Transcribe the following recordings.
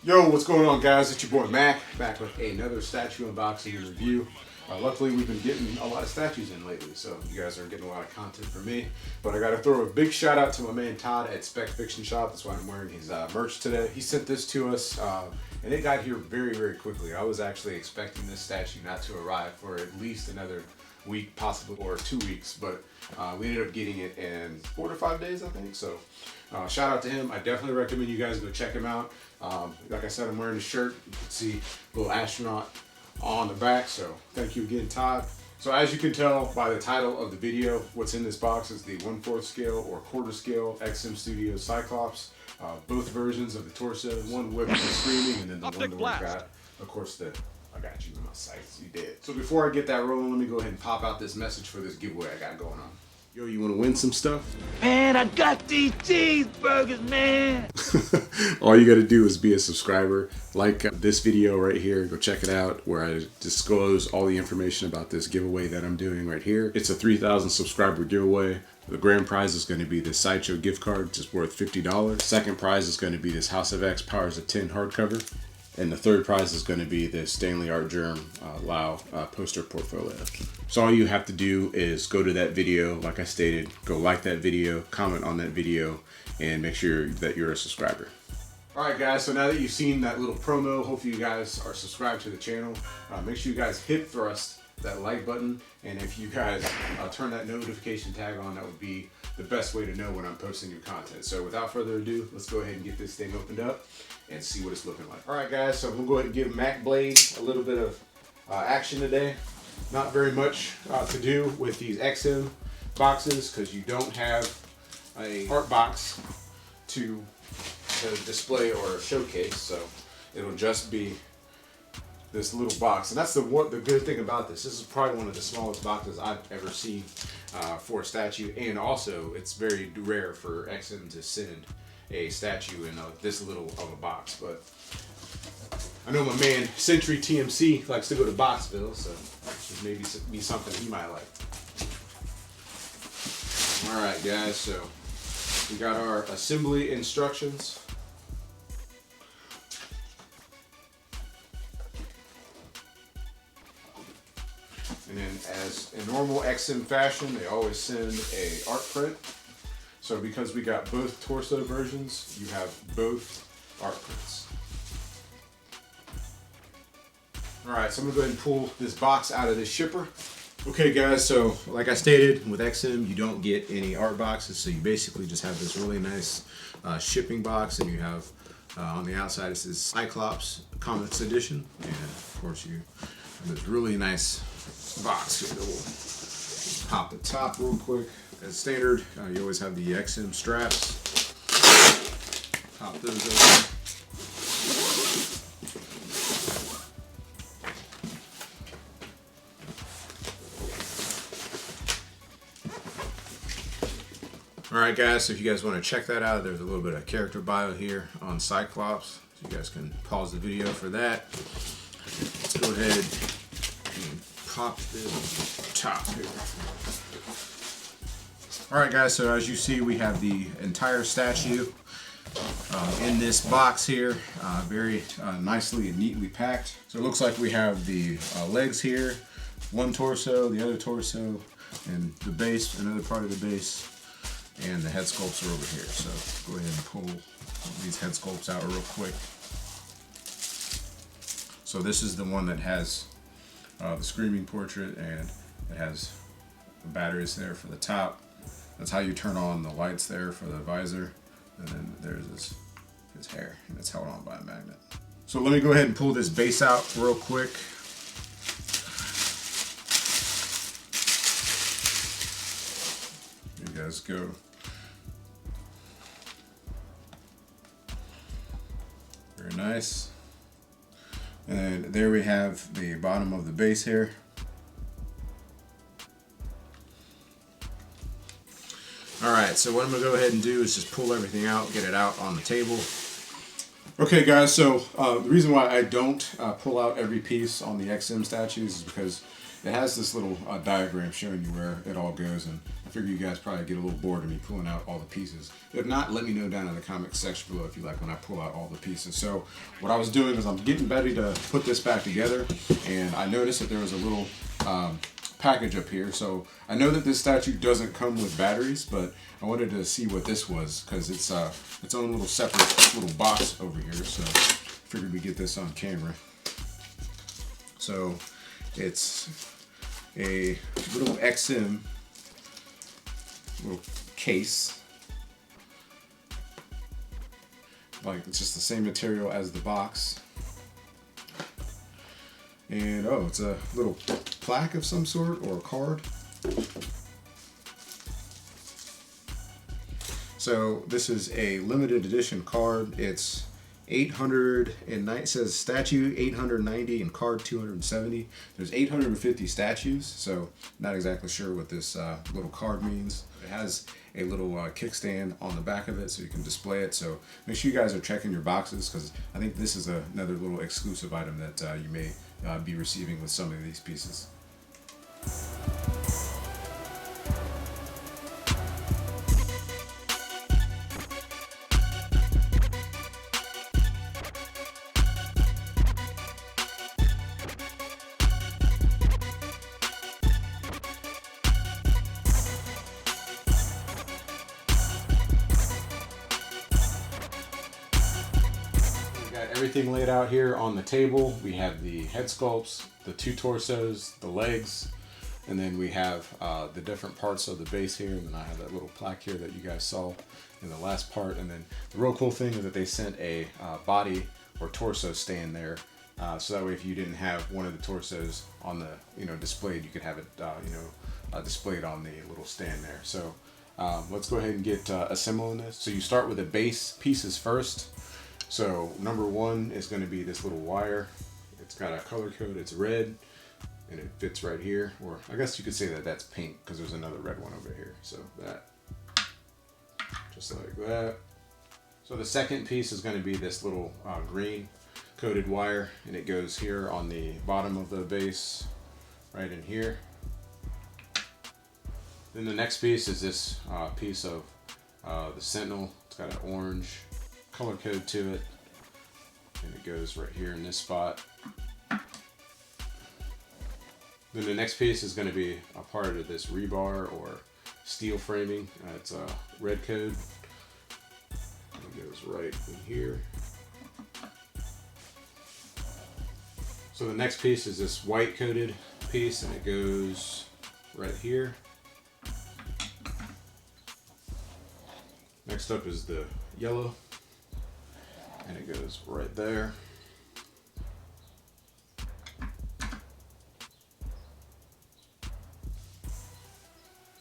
Yo, what's going on, guys? It's your boy Mac, back with another statue unboxing and review. Luckily, we've been getting a lot of statues in lately, so you guys are getting a lot of content from me. But I got to throw a big shout out to my man Todd at Spec Fiction Shop. That's why I'm wearing his merch today. He sent this to us, and it got here very, very quickly. I was actually expecting this statue not to arrive for at least another week, possibly, or 2 weeks, but we ended up getting it in 4 to 5 days, I think. So shout out to him. I definitely recommend you guys go check him out. Like I said, I'm wearing a shirt. You can see a little astronaut on the back, so thank you again, Todd. So as you can tell by the title of the video, what's in this box is the 1/4 scale or quarter scale XM Studios Cyclops. Both versions of the torso, one whip and screaming, and then the one that we got, of course, I got you in my sights, you did. So before I get that rolling, let me go ahead and pop out this message for this giveaway I got going on. Yo, you want to win some stuff? Man, I got these cheeseburgers, man. All you got to do is be a subscriber. Like this video right here. Go check it out where I disclose all the information about this giveaway that I'm doing right here. It's a 3,000 subscriber giveaway. The grand prize is going to be this Sideshow gift card, which is worth $50. Second prize is going to be this House of X Powers of 10 hardcover. And the third prize is going to be the Stanley Art Germ Lau poster portfolio. So all you have to do is go to that video, like I stated, go like that video, comment on that video, and make sure that you're a subscriber. Alright guys, so now that you've seen that little promo, hopefully you guys are subscribed to the channel. Make sure you guys hit thrust that like button, and if you guys turn that notification tag on, that would be the best way to know when I'm posting new content. So without further ado, let's go ahead and get this thing opened up and see what it's looking like. Alright guys, so I'm going to go ahead and give Mac Blade a little bit of action today. Not very much to do with these XM boxes because you don't have a art box to display or showcase, so it'll just be this little box. And that's the good thing about this. This is probably one of the smallest boxes I've ever seen for a statue, and also it's very rare for XM to send a statue in this little of a box. But I know my man Century TMC likes to go to Boxville, so this maybe be something he might like. Alright guys, so we got our assembly instructions. And then as in normal XM fashion, they always send a art print. So because we got both torso versions, you have both art prints. Alright, so I'm going to go ahead and pull this box out of this shipper. Okay guys, so like I stated, with XM you don't get any art boxes, so you basically just have this really nice shipping box, and you have on the outside it says Cyclops Comics Edition, and of course you have this really nice box here that will pop the top real quick. As standard, you always have the XM straps. Pop those open. Alright guys, so if you guys want to check that out, there's a little bit of character bio here on Cyclops. So you guys can pause the video for that. Let's go ahead and pop this top here. Alright guys, so as you see, we have the entire statue in this box here, very nicely and neatly packed. So it looks like we have the legs here, one torso, the other torso, and the base, another part of the base, and the head sculpts are over here. So go ahead and pull these head sculpts out real quick. So this is the one that has the screaming portrait, and it has the batteries there for the top. That's how you turn on the lights there for the visor. And then there's his hair, and it's held on by a magnet. So let me go ahead and pull this base out real quick. There you guys go. Very nice. And there we have the bottom of the base here. Alright, so what I'm going to go ahead and do is just pull everything out, get it out on the table. Okay guys, so the reason why I don't pull out every piece on the XM statues is because it has this little diagram showing you where it all goes, and I figure you guys probably get a little bored of me pulling out all the pieces. If not, let me know down in the comment section below if you like when I pull out all the pieces. So what I was doing is I'm getting ready to put this back together, and I noticed that there was a little package up here. So I know that this statue doesn't come with batteries, but I wanted to see what this was because it's its own little separate little box over here. So figured we'd get this on camera. So it's a little XM little case. Like, it's just the same material as the box. And oh, it's a little plaque of some sort or a card. So this is a limited edition card. It's 809, it says statue 890 and card 270. There's 850 statues, so not exactly sure what this little card means. It has a little kickstand on the back of it so you can display it. So make sure you guys are checking your boxes because I think this is another little exclusive item that you may be receiving with some of these pieces. Everything laid out here on the table. We have the head sculpts, the two torsos, the legs, and then we have the different parts of the base here, and then I have that little plaque here that you guys saw in the last part. And then the real cool thing is that they sent a body or torso stand there, so that way if you didn't have one of the torsos on the displayed, you could have it displayed on the little stand there. So let's go ahead and get assembling this. So you start with the base pieces first. So number one is going to be this little wire. It's got a color code. It's red, and it fits right here. Or I guess you could say that that's pink because there's another red one over here. So that, just like that. So the second piece is going to be this little green coated wire, and it goes here on the bottom of the base, right in here. Then the next piece is this piece of the Sentinel. It's got an orange color code to it, and it goes right here in this spot. Then the next piece is going to be a part of this rebar or steel framing. It's a red code. It goes right in here. So the next piece is this white coated piece, and it goes right here. Next up is the yellow, and it goes right there.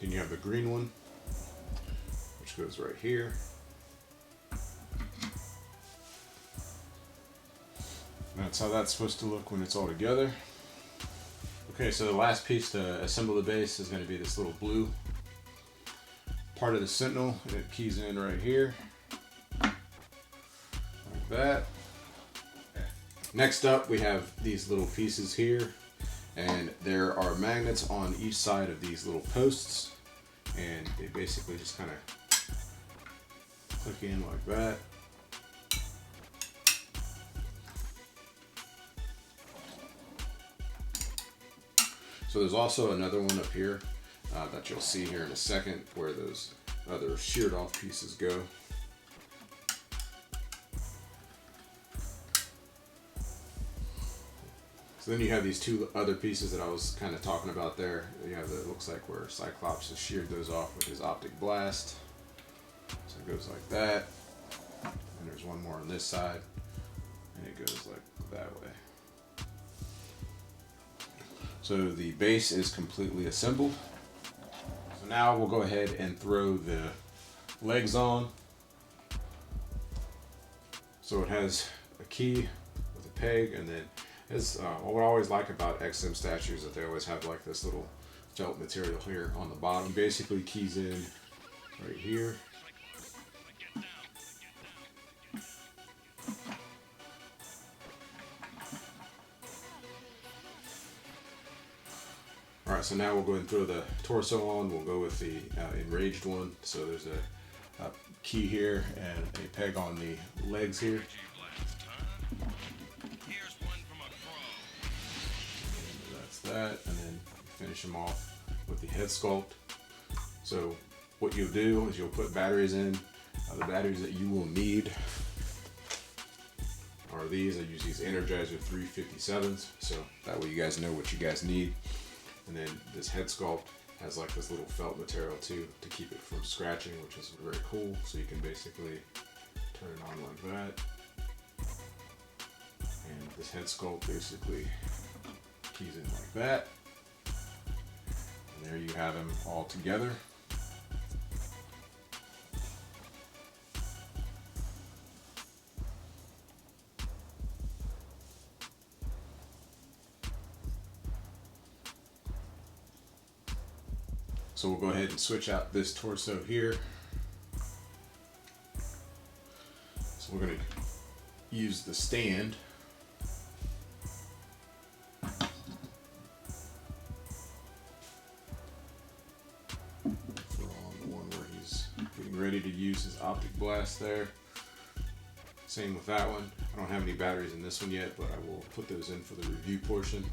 Then you have the green one, which goes right here. That's how that's supposed to look when it's all together. Okay, so the last piece to assemble the base is going to be this little blue part of the Sentinel, and it keys in right here. That. Next up, we have these little pieces here, and there are magnets on each side of these little posts, and they basically just kind of click in like that. So there's also another one up here that you'll see here in a second where those other sheared off pieces go. So then you have these two other pieces that I was kind of talking about there. You have it looks like where Cyclops has sheared those off with his optic blast. So it goes like that. And there's one more on this side, and it goes like that way. So the base is completely assembled. So now we'll go ahead and throw the legs on. So it has a key with a peg, and then as what I always like about XM statues is that they always have like this little felt material here on the bottom. Basically keys in right here. Alright, so now we'll go ahead and throw the torso on. We'll go with the enraged one. So there's a key here and a peg on the legs here. And that's that, and then finish them off with the head sculpt. So what you'll do is you'll put batteries in. The batteries that you will need are these. I use these Energizer 357s, so that way you guys know what you guys need. And then this head sculpt has like this little felt material too to keep it from scratching, which is very cool. So you can basically turn it on like that. And this head sculpt basically keys in like that. And there you have them all together. So we'll go ahead and switch out this torso here. So we're going to use the stand. Throw on the one where he's getting ready to use his optic blast there. Same with that one. I don't have any batteries in this one yet, but I will put those in for the review portion.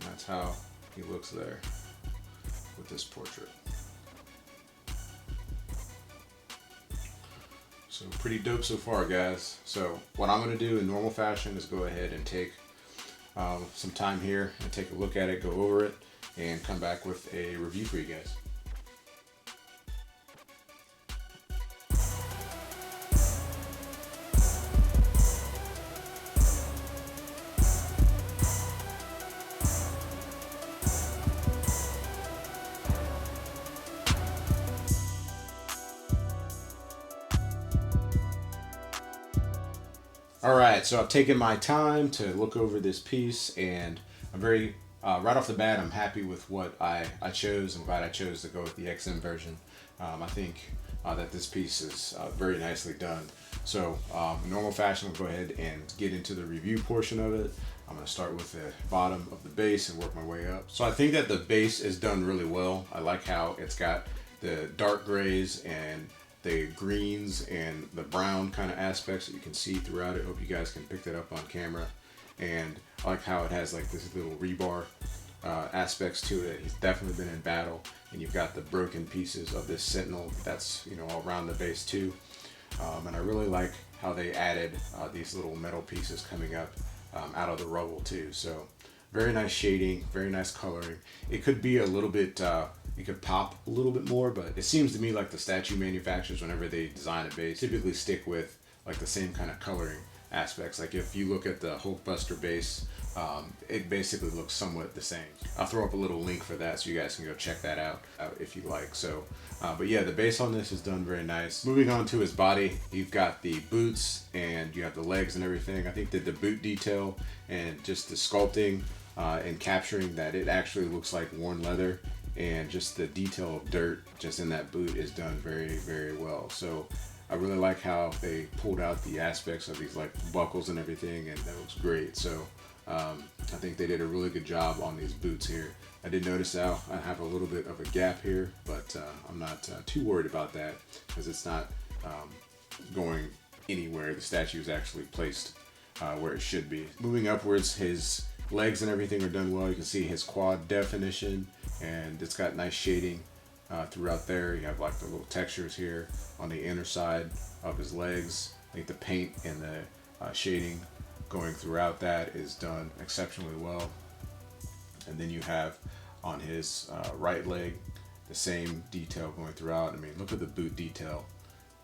That's how he looks there with this portrait. So pretty dope so far, guys. So what I'm going to do in normal fashion is go ahead and take some time here and take a look at it, go over it, and come back with a review for you guys. Alright, so I've taken my time to look over this piece, and I'm very, right off the bat, I'm happy with what I chose. I'm glad I chose to go with the XM version. I think that this piece is very nicely done. So in normal fashion, we'll go ahead and get into the review portion of it. I'm going to start with the bottom of the base and work my way up. So I think that the base is done really well. I like how it's got the dark grays and the greens and the brown kind of aspects that you can see throughout it. Hope you guys can pick that up on camera. And I like how it has like this little rebar aspects to it. He's definitely been in battle. And you've got the broken pieces of this Sentinel that's, you know, all around the base too. And I really like how they added these little metal pieces coming up out of the rubble too. So very nice shading, very nice coloring. It could be a little bit, you could pop a little bit more, but it seems to me like the statue manufacturers, whenever they design a base, typically stick with like the same kind of coloring aspects. Like if you look at the Hulkbuster base, it basically looks somewhat the same. I'll throw up a little link for that so you guys can go check that out if you like. So, but yeah, the base on this is done very nice. Moving on to his body, you've got the boots and you have the legs and everything. I think that the boot detail and just the sculpting and capturing that it actually looks like worn leather, and just the detail of dirt just in that boot is done very, very well. So I really like how they pulled out the aspects of these like buckles and everything, and that looks great. So I think they did a really good job on these boots here. I did notice how I have a little bit of a gap here, but I'm not too worried about that because it's not going anywhere. The statue is actually placed where it should be. Moving upwards, his legs and everything are done well. You can see his quad definition, and it's got nice shading throughout there. You have like the little textures here on the inner side of his legs. I think the paint and the shading going throughout that is done exceptionally well. And then you have on his right leg the same detail going throughout. I mean, look at the boot detail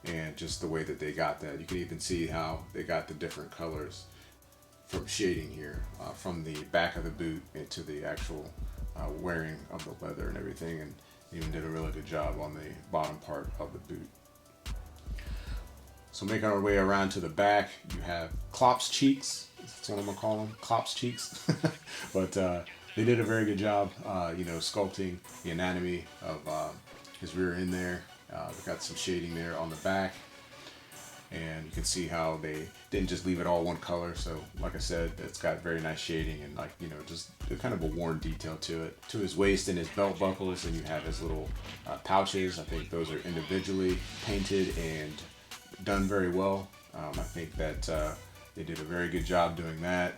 and just the way that they got that. You can even see how they got the different colors from shading here, from the back of the boot into the actual wearing of the leather and everything, and even did a really good job on the bottom part of the boot. So making our way around to the back, you have Clops cheeks. That's what I'm gonna call them, Clops cheeks. But they did a very good job, you know, sculpting the anatomy of his rear end there. We've got some shading there on the back. And you can see how they didn't just leave it all one color. So like I said, it's got very nice shading and, like, you know, just kind of a worn detail to it. To his waist and his belt buckles, and you have his little pouches. I think those are individually painted and done very well. I think that they did a very good job doing that.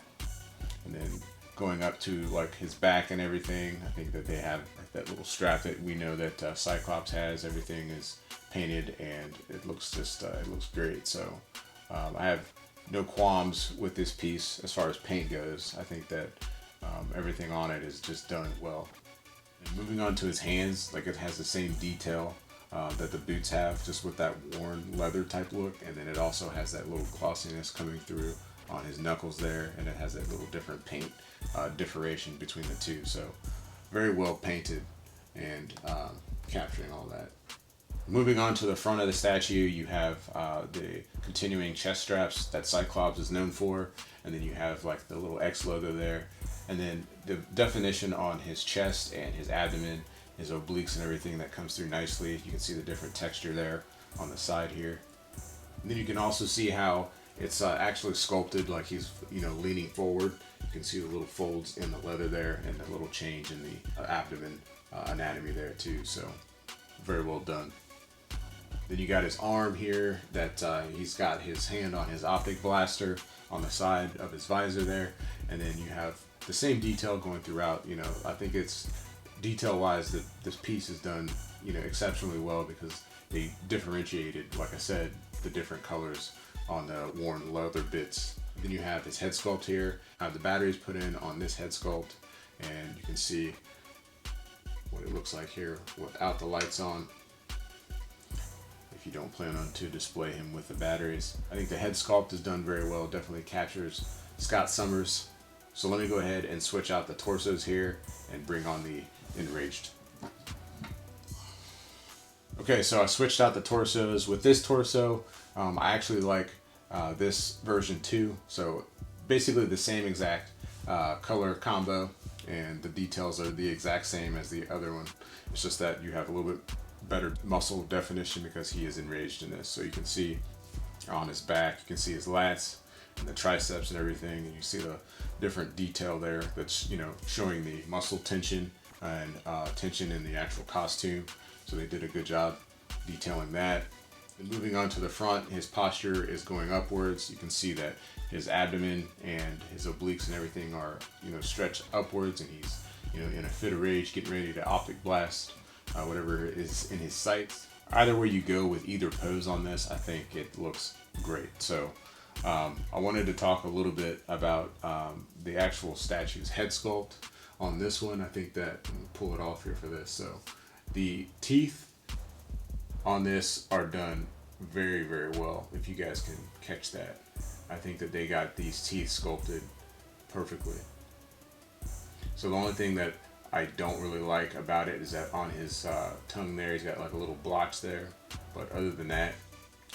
And then going up to like his back and everything, I think that they have like that little strap that we know that Cyclops has. Everything is painted and it looks just it looks great. So I have no qualms with this piece as far as paint goes. I think that everything on it is just done well. And moving on to his hands, like, it has the same detail that the boots have, just with that worn leather type look, and then it also has that little glossiness coming through on his knuckles there, and it has that little different paint differentiation between the two. So very well painted and capturing all that. Moving on to the front of the statue, you have the continuing chest straps that Cyclops is known for, and then you have like the little X logo there, and then the definition on his chest and his abdomen, his obliques and everything, that comes through nicely. You can see the different texture there on the side here. And then you can also see how it's actually sculpted, like he's, you know, leaning forward. You can see the little folds in the leather there and the little change in the abdomen anatomy there too. So very well done. Then you got his arm here that he's got his hand on his optic blaster on the side of his visor there. And then you have the same detail going throughout. You know, I think it's detail-wise that this piece is done, you know, exceptionally well, because they differentiated, like I said, the different colors on the worn leather bits. Then you have his head sculpt here. I have the batteries put in on this head sculpt, and you can see what it looks like here without the lights on, if you don't plan on to display him with the batteries. I think the head sculpt is done very well, definitely captures Scott Summers. So let me go ahead and switch out the torsos here and bring on the Enraged. Okay, so I switched out the torsos. With this torso, I actually like this version too. So basically the same exact color combo, and the details are the exact same as the other one. It's just that you have a little bit better muscle definition because he is enraged in this. So you can see on his back, you can see his lats and the triceps and everything, and you see the different detail there that's, you know, showing the muscle tension and tension in the actual costume. So they did a good job detailing that. And moving on to the front, his posture is going upwards. You can see that his abdomen and his obliques and everything are, you know, stretched upwards, and he's, you know, in a fit of rage, getting ready to optic blast whatever is in his sights. Either way you go with either pose on this, I think it looks great. So I wanted to talk a little bit about the actual statue's head sculpt on this one. I think that, I'm gonna pull it off here for this. So the teeth on this are done very, very well, if you guys can catch that. I think that they got these teeth sculpted perfectly. So the only thing that I don't really like about it is that on his tongue there, he's got like a little blotch there. But other than that,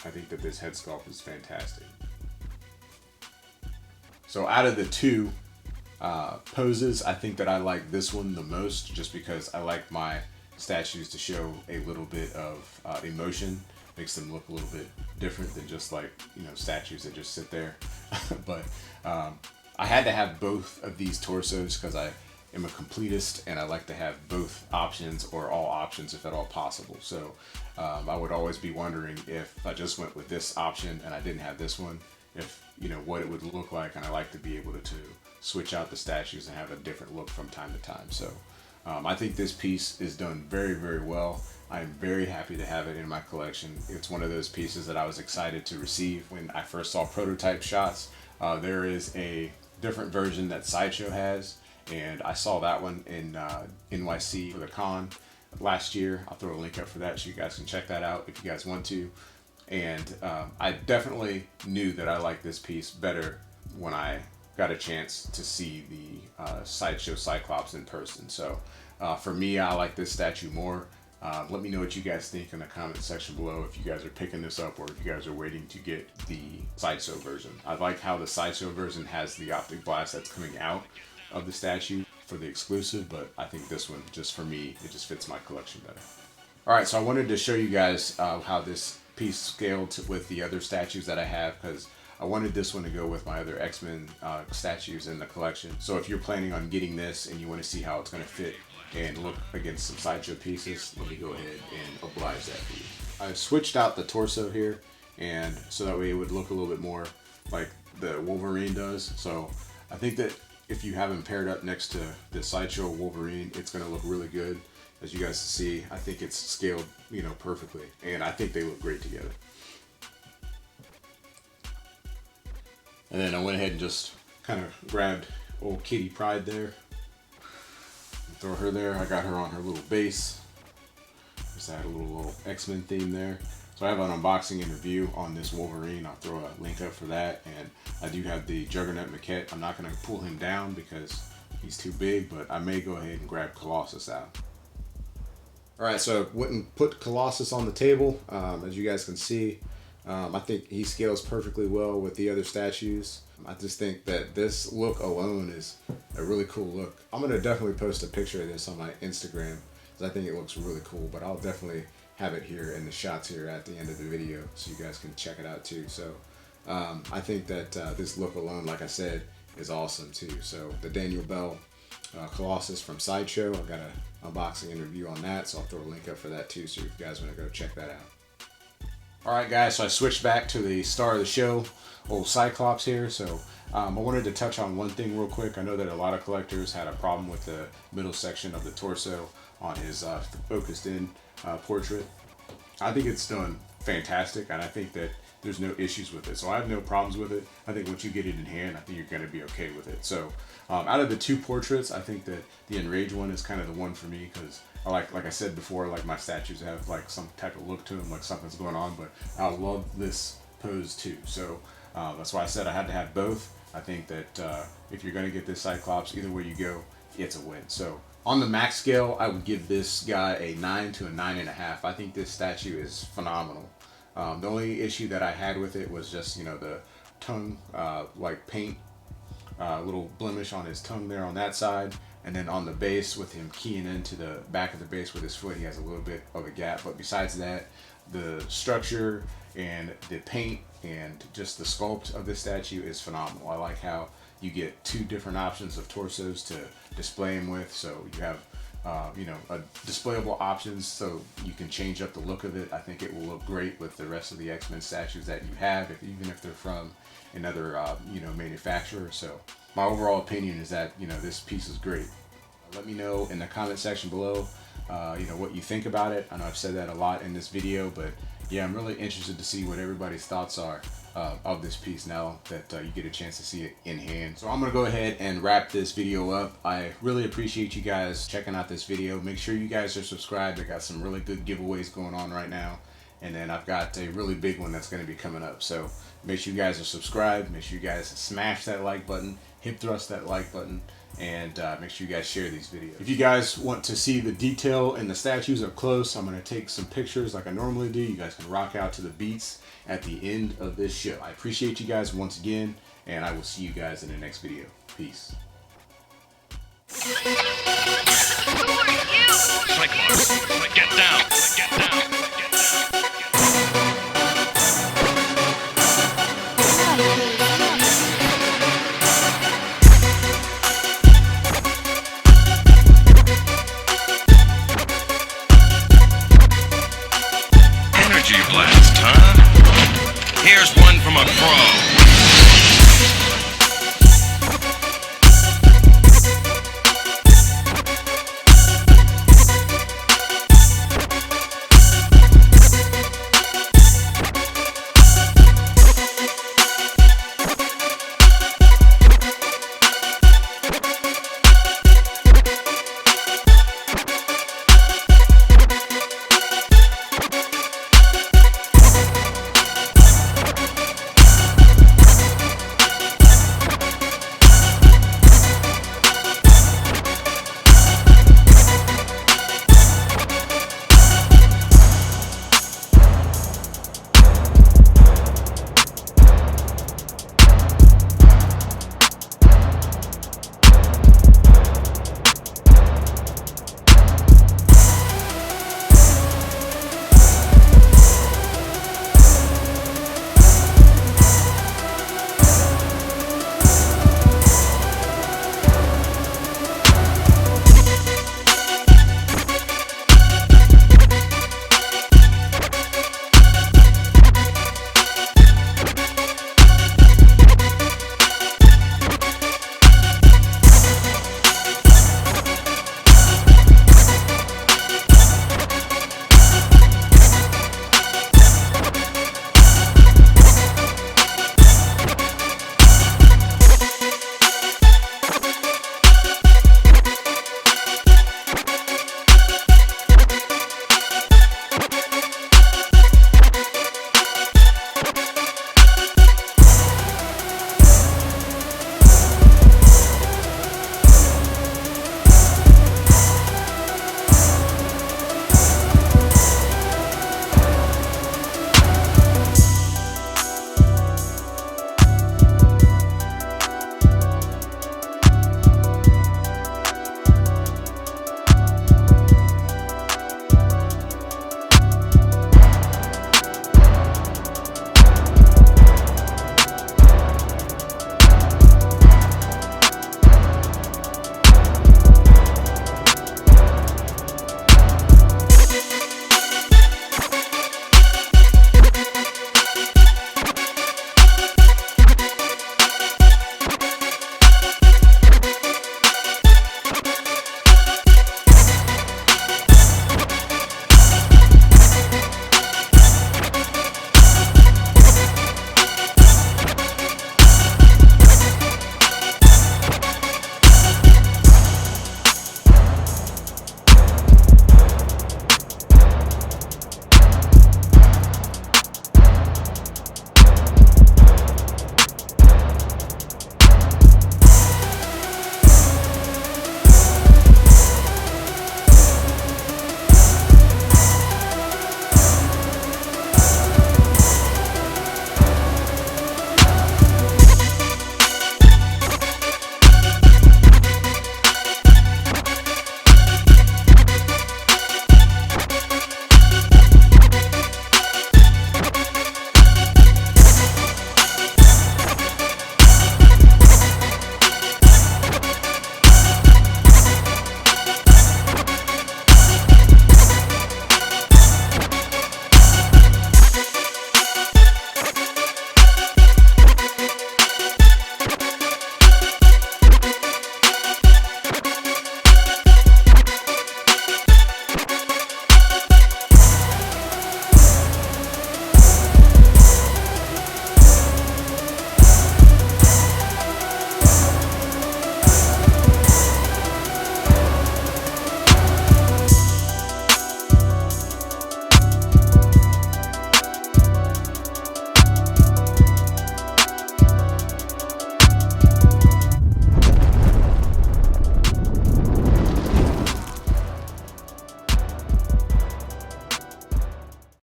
I think that this head sculpt is fantastic. So out of the two poses, I think that I like this one the most, just because I like my statues to show a little bit of emotion. Makes them look a little bit different than just, like, you know, statues that just sit there. But I had to have both of these torsos because I am a completist and I like to have both options, or all options if at all possible. So I would always be wondering, if I just went with this option and I didn't have this one, if, you know, what it would look like. And I like to be able to switch out the statues and have a different look from time to time. So I think this piece is done very, very well. I'm very happy to have it in my collection. It's one of those pieces that I was excited to receive when I first saw prototype shots. There is a different version that Sideshow has, and I saw that one in NYC for the con last year. I'll throw a link up for that so you guys can check that out if you guys want to. And I definitely knew that I liked this piece better when I got a chance to see the Sideshow Cyclops in person. So for me, I like this statue more. Let me know what you guys think in the comment section below, if you guys are picking this up or if you guys are waiting to get the Sideshow version. I like how the Sideshow version has the optic blast that's coming out of the statue for the exclusive, but I think this one, just for me, it just fits my collection better. Alright, so I wanted to show you guys how this piece scaled with the other statues that I have, because I wanted this one to go with my other XMEN statues in the collection. So if you're planning on getting this and you want to see how it's going to fit and look against some Sideshow pieces, let me go ahead and oblige that for you. I've switched out the torso here, and so that way it would look a little bit more like the Wolverine does. So I think that if you have them paired up next to the Sideshow Wolverine, it's going to look really good. As you guys see, I think it's scaled, you know, perfectly, and I think they look great together. And then I went ahead and just kind of grabbed old Kitty Pryde there. Throw her there. I got her on her little base. Just add a little X-Men theme there. So I have an unboxing and review on this Wolverine. I'll throw a link up for that. And I do have the Juggernaut maquette. I'm not going to pull him down because he's too big, but I may go ahead and grab Colossus out. Alright, so I went and put Colossus on the table. As you guys can see, I think he scales perfectly well with the other statues. I just think that this look alone is a really cool look. I'm going to definitely post a picture of this on my Instagram, because I think it looks really cool, but I'll definitely have it here in the shots here at the end of the video so you guys can check it out too. So I think that this look alone, like I said, is awesome too. So the Daniel Bell Colossus from Sideshow, I've got an unboxing and review on that, so I'll throw a link up for that too, so if you guys want to go check that out. Alright guys, so I switched back to the star of the show, old Cyclops here. So I wanted to touch on one thing real quick. I know that a lot of collectors had a problem with the middle section of the torso on his focused in portrait. I think it's done fantastic, and I think that there's no issues with it. So I have no problems with it. I think once you get it in hand, I think you're going to be okay with it. So out of the two portraits, I think that the Enraged one is kind of the one for me, because I like I said before, like my statues have like some type of look to them, like something's going on, but I love this pose too. So that's why I said I had to have both. I think that if you're going to get this Cyclops, either way you go, it's a win. So on the max scale, I would give this guy a 9 to a 9.5. I think this statue is phenomenal. The only issue that I had with it was just, you know, the tongue, like paint, little blemish on his tongue there on that side. And then on the base, with him keying into the back of the base with his foot, he has a little bit of a gap. But besides that, the structure and the paint and just the sculpt of this statue is phenomenal. I like how you get two different options of torsos to display him with. So you have you know, displayable options, so you can change up the look of it. I think it will look great with the rest of the X-Men statues that you have, even if they're from another you know, manufacturer. So my overall opinion is that, you know, this piece is great. Let me know in the comment section below you know, what you think about it. I know I've said that a lot in this video, but yeah, I'm really interested to see what everybody's thoughts are of this piece now that you get a chance to see it in hand. So I'm gonna go ahead and wrap this video up. I really appreciate you guys checking out this video. Make sure you guys are subscribed. I got some really good giveaways going on right now, and then I've got a really big one that's going to be coming up. So make sure you guys are subscribed. Make sure you guys smash that like button, hip thrust that like button, and make sure you guys share these videos. If you guys want to see the detail in the statues up close, I'm going to take some pictures like I normally do. You guys can rock out to the beats at the end of this show. I appreciate you guys once again, and I will see you guys in the next video. Peace. Who are you?